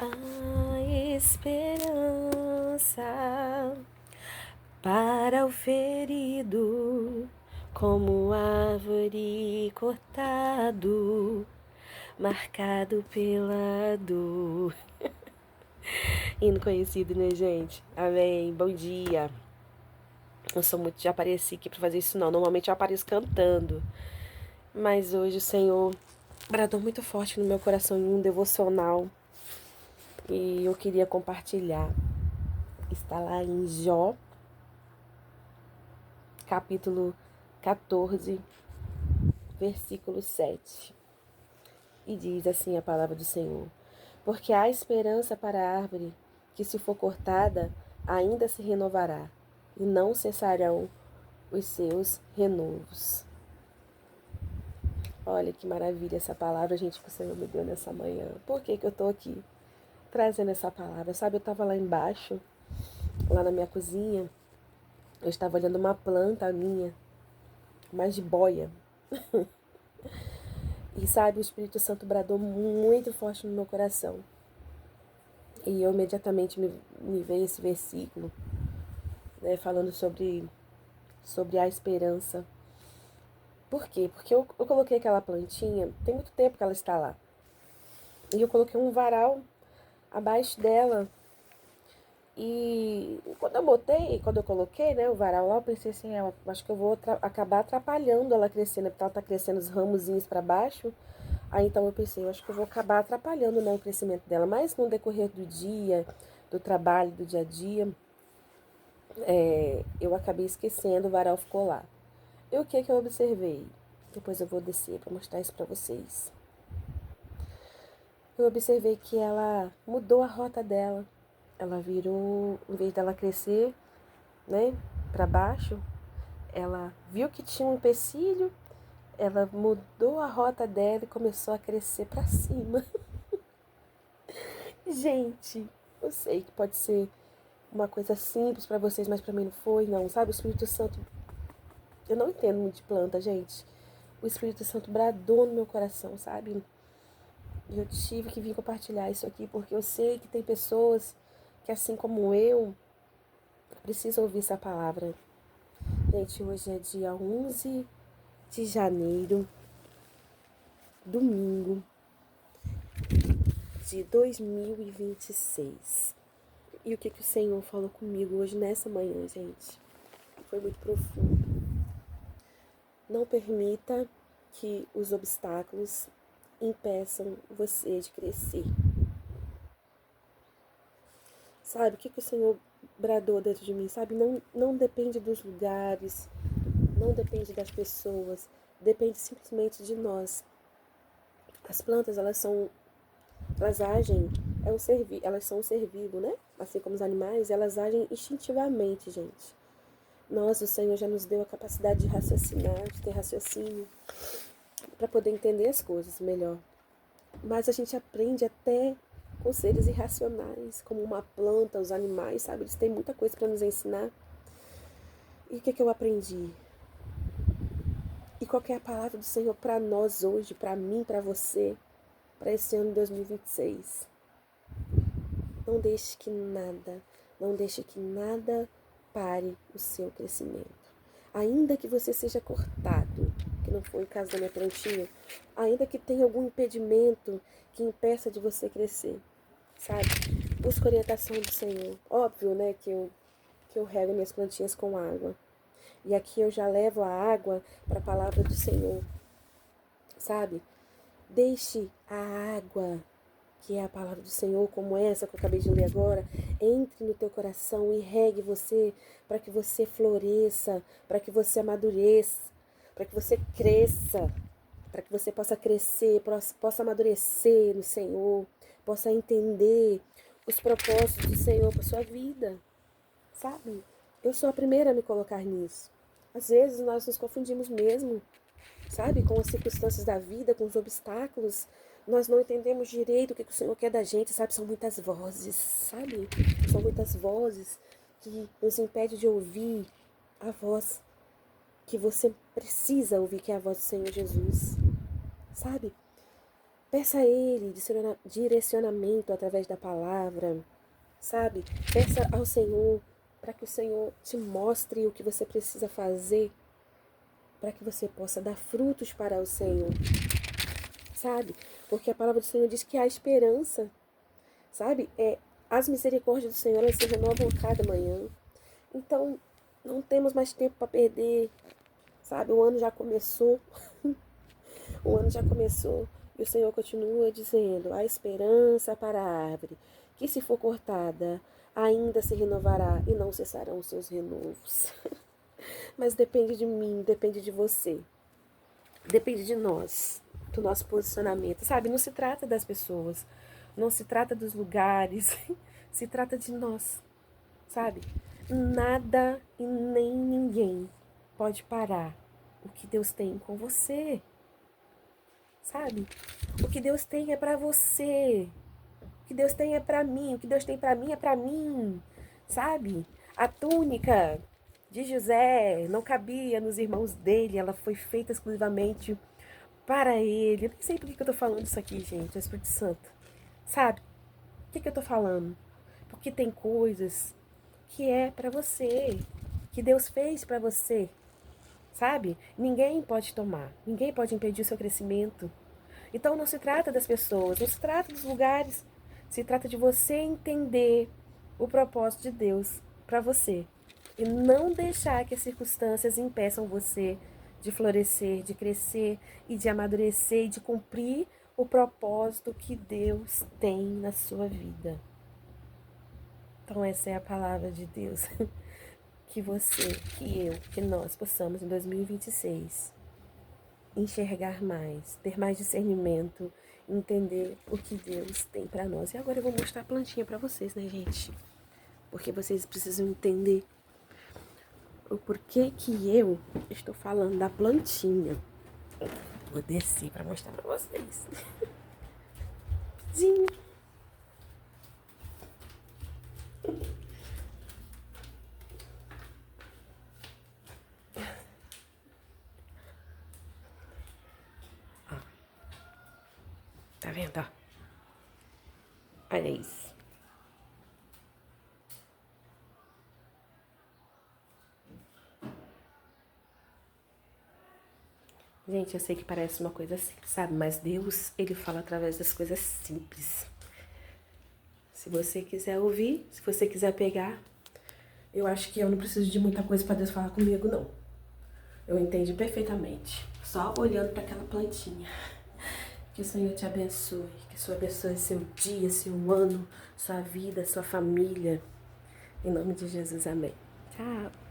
A esperança para o ferido, como árvore cortado, marcado pela dor. Hino conhecido, né, gente? Amém. Bom dia. Eu sou muito de aparecer aqui pra fazer isso, não. Normalmente eu apareço cantando. Mas hoje o Senhor bradou muito forte no meu coração em um devocional. E eu queria compartilhar. Está lá em Jó, capítulo 14, versículo 7. E diz assim a palavra do Senhor: Porque há esperança para a árvore que, se for cortada, ainda se renovará, e não cessarão os seus renovos. Olha que maravilha essa palavra, gente, que o Senhor me deu nessa manhã. Por que eu tô aqui trazendo essa palavra? Sabe, eu tava lá embaixo, lá na minha cozinha, eu estava olhando uma planta minha, mais de boia. E sabe, o Espírito Santo bradou muito forte no meu coração. E eu imediatamente me veio esse versículo, né, falando sobre a esperança. Por quê? Porque eu coloquei aquela plantinha, tem muito tempo que ela está lá. E eu coloquei um varal abaixo dela. E quando eu coloquei, né, o varal lá, eu pensei assim, eu acho que eu vou acabar atrapalhando ela crescendo, porque ela tá crescendo os ramozinhos para baixo. Aí então eu pensei, eu acho que eu vou acabar atrapalhando, né, o crescimento dela. Mas no decorrer do dia, do trabalho, do dia a dia, eu acabei esquecendo, o varal ficou lá. E o que eu observei? Depois eu vou descer para mostrar isso para vocês. Eu observei que ela mudou a rota dela. Ela virou, em vez dela crescer, né, para baixo, ela viu que tinha um empecilho, ela mudou a rota dela e começou a crescer para cima. Gente, eu sei que pode ser uma coisa simples para vocês, mas para mim não foi, não. Sabe, o Espírito Santo, eu não entendo muito de planta, gente. O Espírito Santo bradou no meu coração, sabe? E eu tive que vir compartilhar isso aqui porque eu sei que tem pessoas que, assim como eu, precisam ouvir essa palavra. Gente, hoje é dia 11 de janeiro, domingo de 2026. E o que o Senhor falou comigo hoje nessa manhã, gente? Foi muito profundo. Não permita que os obstáculos impeçam você de crescer. Sabe, o que o Senhor bradou dentro de mim, sabe? Não depende dos lugares, não depende das pessoas, depende simplesmente de nós. As plantas, elas agem, elas são um ser vivo, né? Assim como os animais, elas agem instintivamente, gente. Nós, o Senhor já nos deu a capacidade de raciocinar, de ter raciocínio, para poder entender as coisas melhor. Mas a gente aprende até com seres irracionais, como uma planta, os animais, sabe? Eles têm muita coisa para nos ensinar. E o que eu aprendi? E qual é a palavra do Senhor para nós hoje, para mim, para você, para esse ano de 2026? Não deixe que nada pare o seu crescimento. Ainda que você seja cortado, que não foi o caso da minha plantinha, ainda que tenha algum impedimento que impeça de você crescer, sabe? Busque orientação do Senhor. Óbvio, né, que eu rego minhas plantinhas com água. E aqui eu já levo a água para a palavra do Senhor, sabe? Deixe a água, que é a palavra do Senhor, como essa que eu acabei de ler agora, entre no teu coração e regue você, para que você floresça, para que você amadureça, para que você cresça, para que você possa crescer, possa amadurecer no Senhor, possa entender os propósitos do Senhor para sua vida, sabe? Eu sou a primeira a me colocar nisso. Às vezes nós nos confundimos mesmo, sabe? Com as circunstâncias da vida, com os obstáculos. Nós não entendemos direito o que o Senhor quer da gente, sabe? São muitas vozes, sabe? São muitas vozes que nos impedem de ouvir a voz que você precisa ouvir, que é a voz do Senhor Jesus, sabe? Peça a Ele direcionamento através da palavra, sabe? Peça ao Senhor para que o Senhor te mostre o que você precisa fazer para que você possa dar frutos para o Senhor, sabe? Porque a palavra do Senhor diz que há esperança, sabe? As misericórdias do Senhor, elas se renovam a cada manhã. Então, não temos mais tempo para perder, sabe? O ano já começou, o ano já começou e o Senhor continua dizendo: há esperança para a árvore, que se for cortada, ainda se renovará e não cessarão os seus renovos. Mas depende de mim, depende de você, depende de nós, do nosso posicionamento, sabe? Não se trata das pessoas, não se trata dos lugares, se trata de nós, sabe? Nada e nem ninguém pode parar o que Deus tem com você, sabe? O que Deus tem é pra você, o que Deus tem é pra mim, o que Deus tem pra mim é pra mim, sabe? A túnica de José não cabia nos irmãos dele, ela foi feita exclusivamente para ele. Eu nem sei por que eu tô falando isso aqui, gente, é o Espírito Santo, sabe? Por que eu tô falando? Porque tem coisas que é pra você, que Deus fez pra você, sabe? Ninguém pode tomar, ninguém pode impedir o seu crescimento. Então não se trata das pessoas, não se trata dos lugares, se trata de você entender o propósito de Deus para você e não deixar que as circunstâncias impeçam você de florescer, de crescer e de amadurecer e de cumprir o propósito que Deus tem na sua vida. Então essa é a palavra de Deus. Que você, que eu, que nós possamos em 2026 enxergar mais, ter mais discernimento, entender o que Deus tem para nós. E agora eu vou mostrar a plantinha para vocês, né, gente? Porque vocês precisam entender o porquê que eu estou falando da plantinha. Vou descer para mostrar para vocês. Sim. Tá vendo, ó? Olha isso. Gente, eu sei que parece uma coisa simples, sabe? Mas Deus, Ele fala através das coisas simples. Se você quiser ouvir, se você quiser pegar, eu acho que eu não preciso de muita coisa para Deus falar comigo, não. Eu entendi perfeitamente. Só olhando para aquela plantinha. Que o Senhor te abençoe. Que o Senhor abençoe seu dia, seu ano, sua vida, sua família. Em nome de Jesus, amém. Tchau.